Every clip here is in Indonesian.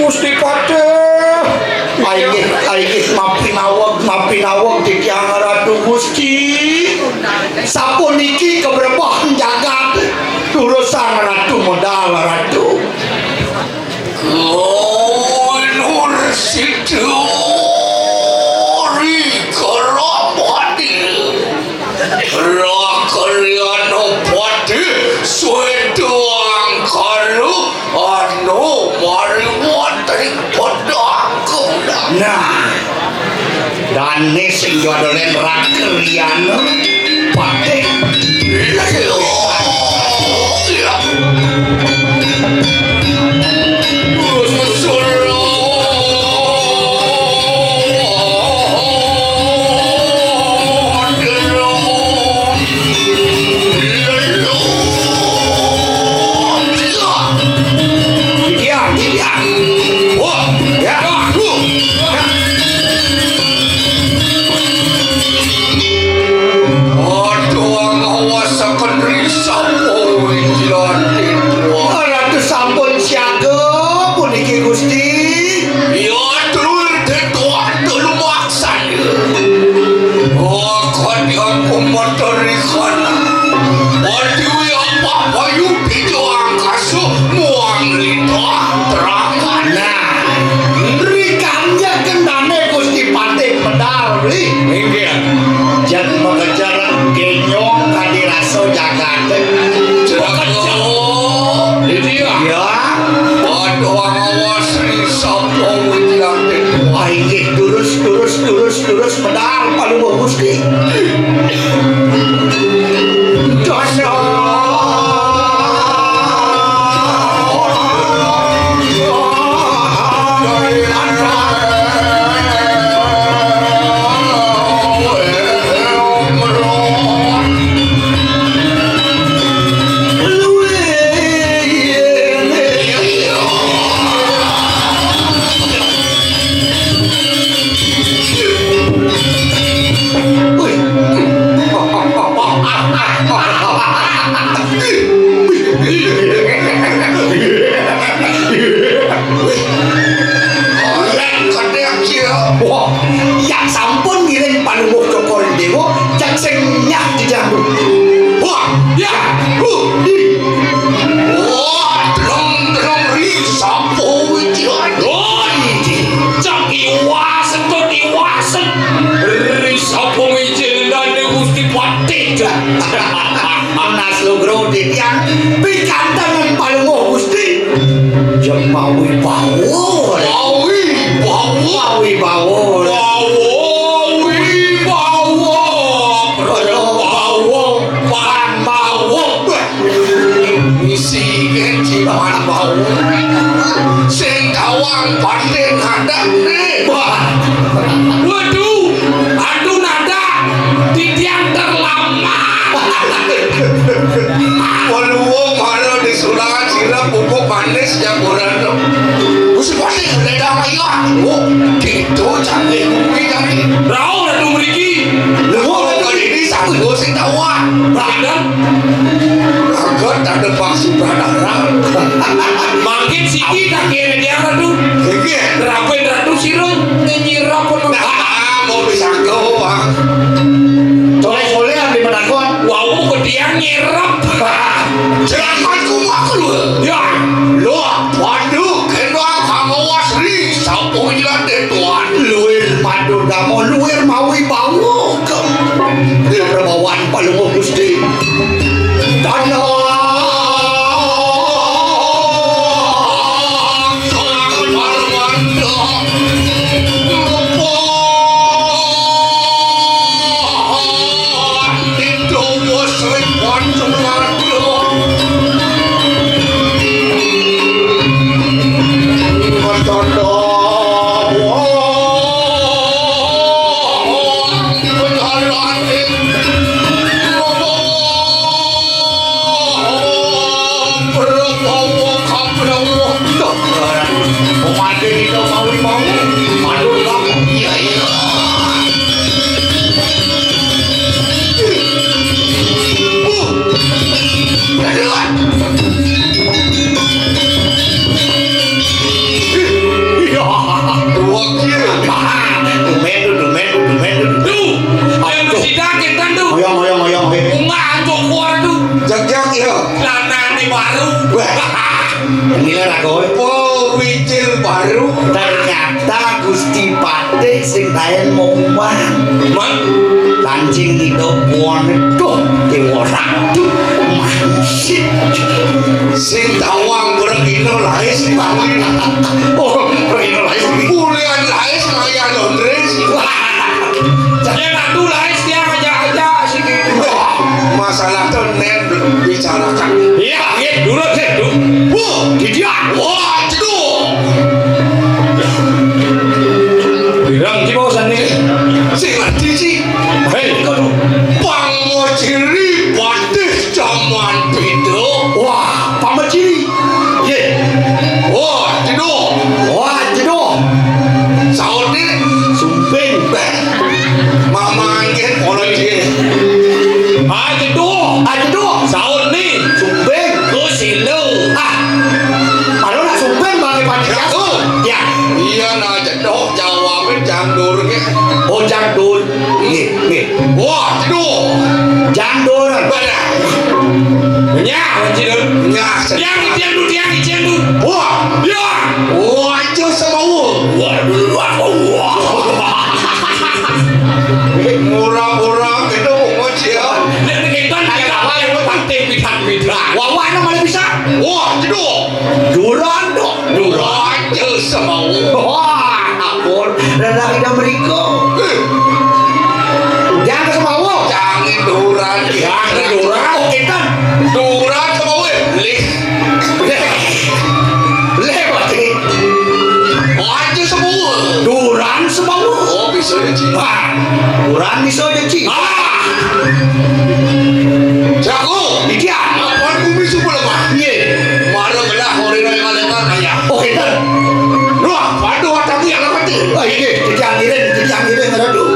Gusti Pate. Ayo mapinawag di Kyang Ratu Gusti. Sapuniki keberpahan jagat urusan ratu modal ratu. Nur Siduri Karapati Rakaliano Pati Swedoang Karu Anu Mariwati Padangku. Nah, dane sing jodolen Rakaliano Pati. Terus pedal palu Gusti. Mangkin siki tak kira dia ratu. Rapain ratu sirun nyirap pun mau bisa kau. Soleh ambil menakon. Wow kediang nyirap. Jangan aku lu. Ya, lu waduh kenal kamu wasri sapu jalan tuan. Luir padu kamu luir maui bau. Dia berbawaan paling Gusti. Tanah Oh barang. Man, Kancing itu puan itu dewasa itu masih. sing tawang beregino lae sing bangun. Oh, begini lagi. Kulian lae saya Londres. Saya nak tu lah dia aja sih. Masalah tuh nen bicarakan. Iya, dulu sih tu. Wah, Dia. wah, ceduh. Bilang di bawah sana. Sing ngerti sih. Hei, kau. Bang mau ciri patih zaman itu. Wah, paman ciri. Ye. Wah, ceduh. Wah, jedoh. Sahur ni. Sumping. Mama angin orang dia. Ada tu. Jedoh. Sahur ni. Sumping. Kau silau. Kalau nak sumping bagi panitia. Jatuh. Ya. Iya nak ceduh jawabnya jangdur ke. Oh, jandul. Ye. Wah, ceduh. Jandul. Badak. Ya, macam tu. Nyah ceduh. Tiang tu. Wah, Ya. wah itu semua. Murah-murah itu mau dia. Kita nak apa yang penting bitan. Wah, mana bisa? Wah, ceduh. Duran dok. Wah, itu semua. Wah, ampun. Lelaki Amerika. Jangan ke semua. Jangan duran. Jangan duran. Oke kan. Duran semua. Lih. Lewat ini. Wah, itu semua. Duran semua. Oh, bisa je. Wah, duran bisa je cik. Jago. Dia. Apaan bumi semua lemah. Ye. Malu belah orang yang kalian kaya. Oke kan. Wah, padu hatamu yang mati. Oh ini dijangkirin aduh.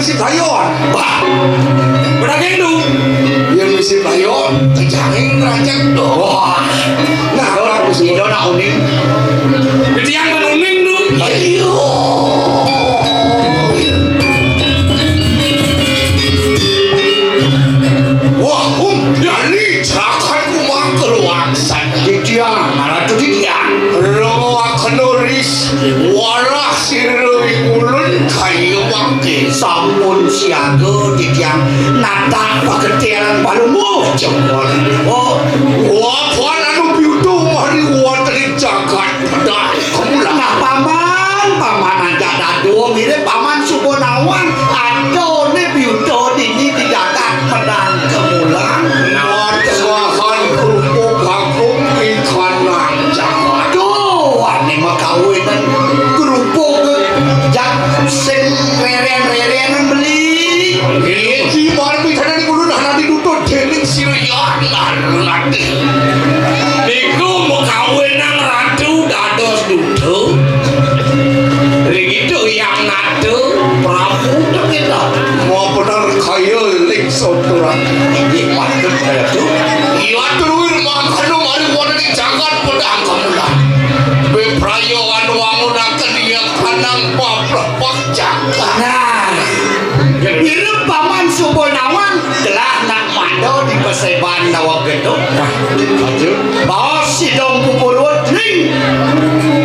misi bayon. Wah, berageng tu. Yang misi bayon, kejangin kerajaan tu. Wah, Nah, kalau misi itu nak uning. Ketiang menuning tu. ayo. Wah, jadi cakap rumah keluar sana. Dia malah tu dia. Rumah kenuris, walah sirui ulun kayu wakil. Sampun siaga dia nata paketeran palumu jempol. Oh, Wah, puan anu biutu mari wateri jagat pada kamu lah. nah paman aja dado mirip paman Subonawan ado ne biuto dini dijagat pedang kemulang. Watahan kerupuk kakung ikan jagat. Aduh, ane mah kawinan kerupuk jak sing reren-rerenan beli. Iki marmi kana di kudu nah ditutut dening sirian nanti. Niku mau kawin nang ratu dados dudu. Begitu yang natu Prabu tak kita. Mau benar kaya lik soturan. Ini patut kaya tu. Iya turuin makanu mari wateri jagat pedang kamu lah. Beprayo anu wangun dia kanang paplek jagat. Nah, mirip paman Subonawan telah nak mando di perseban dawa gedung Aja. bahwa sidong pupurut ring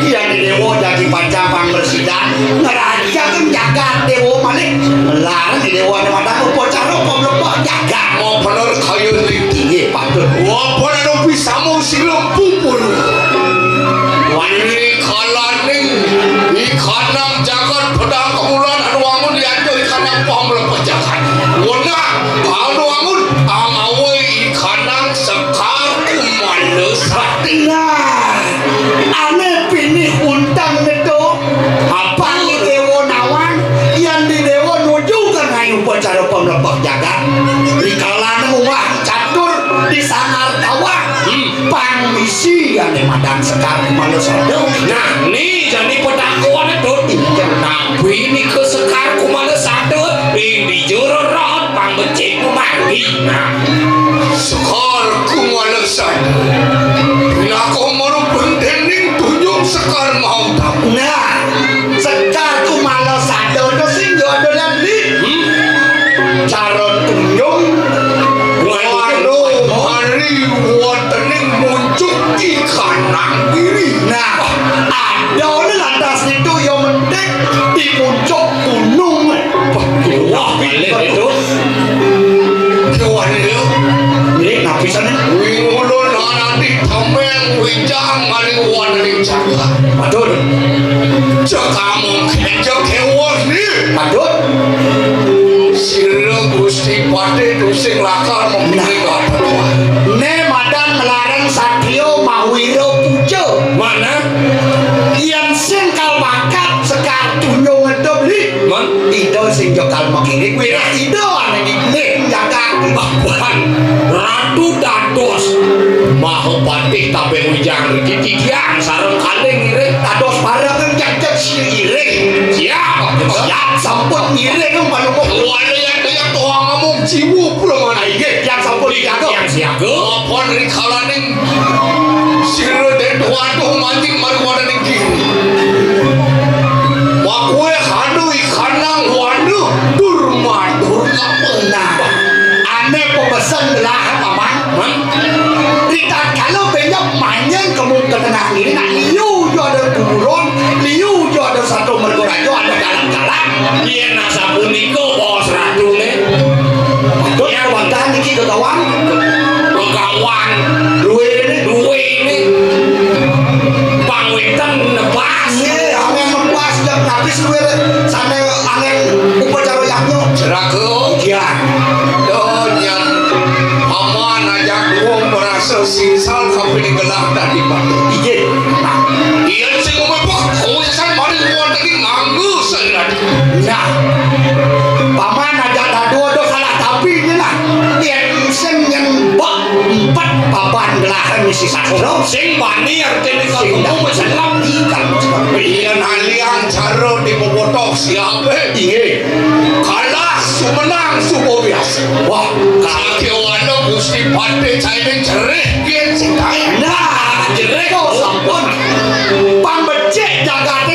yang dewa jadi pancapang bersidang ngeraja kan jagat dewa malik melarang di dewa ni madang upacara pemlebah jagat mau bener kayu tinggi patut wah bener bisa mau silam pupur wani kalaning ikanang jagat pedang kemulan anu wangun diajo ikanang pamlepas jagat wana anu wangun amawe ikanang sekar kumalesat nah aneh pilih untang itu apa ni dewa nawang yang di dewa nuju ke ngayu upacara pemlebah jagat di kalangan rumah catur di sangar tawang pangmisi yang di madang sekar kumalesat Nah, nih jadi pendakuan itu. Tapi ini ke sekar kumala satu. Ini juru roh pambecik mandi. Nah, sekar kumalesat bila kau mau pendening tunjuk sekar mau tak nah sekar kumalesat itu sing jodoh dan di caron tunjung waduh hari watening muncul ikanang diri nah ada di lantas itu yang mendek di puncak gunung wah balik itu. kawan dia ini napisannya wing ulun nanti tameng wijang hari watening jaga padut jakamu keja kewas ni padut sira gusti pade dusing lakar memilih apa ne madan melarang satrio mawiro pujo Mana? yang singkal bakat sekar tunjung ngedobli Man? itu sing jokal makiri wira itu aneh ini jaga Bahkan Ratu Dados Maho patih tabe ujang Rikiti tiang sarang kaling ire. tados barang kan jajak si iring Siap. siap sampun iring kan baru mau wala yang dia tuang ngomong jiwa pula mana iya yang sampun dijaga Yang siaga. apa dari kalaning sira den waduh mancing mari watening kiri wakwe hanu ikanang waduh durmadur nah aneh pemesan gelah paman Rita kalau banyak mainan kamu ketenangan ini nak liu jo ada turun liu jo ada satu mergorajo ada galang-galang Dia nasa puniko bos ratu ne. betul kebantahan ini ke kawan Pegawan duwe ini duwe ini. Pangwitan nebas. ini angin mempas dan habis duwe sana angin upacara yaknya jerago iya donyan aman aja dua merasa sinsal sampai gelang tadi batu iya nah iya sing ngomong kau san mari watening nganggu serat nah paman aja ada dua salah tapi ini lah yang sen yang empat papan gelahan misi sastro Sing bani artinya kalau mau selam ikan iya aliang caro di bobotok siapa iya kalah sumenang subo biasa wah kaki wano gusti pande caireng cereh kian sing kaya nah jereko sampun pambecek jagat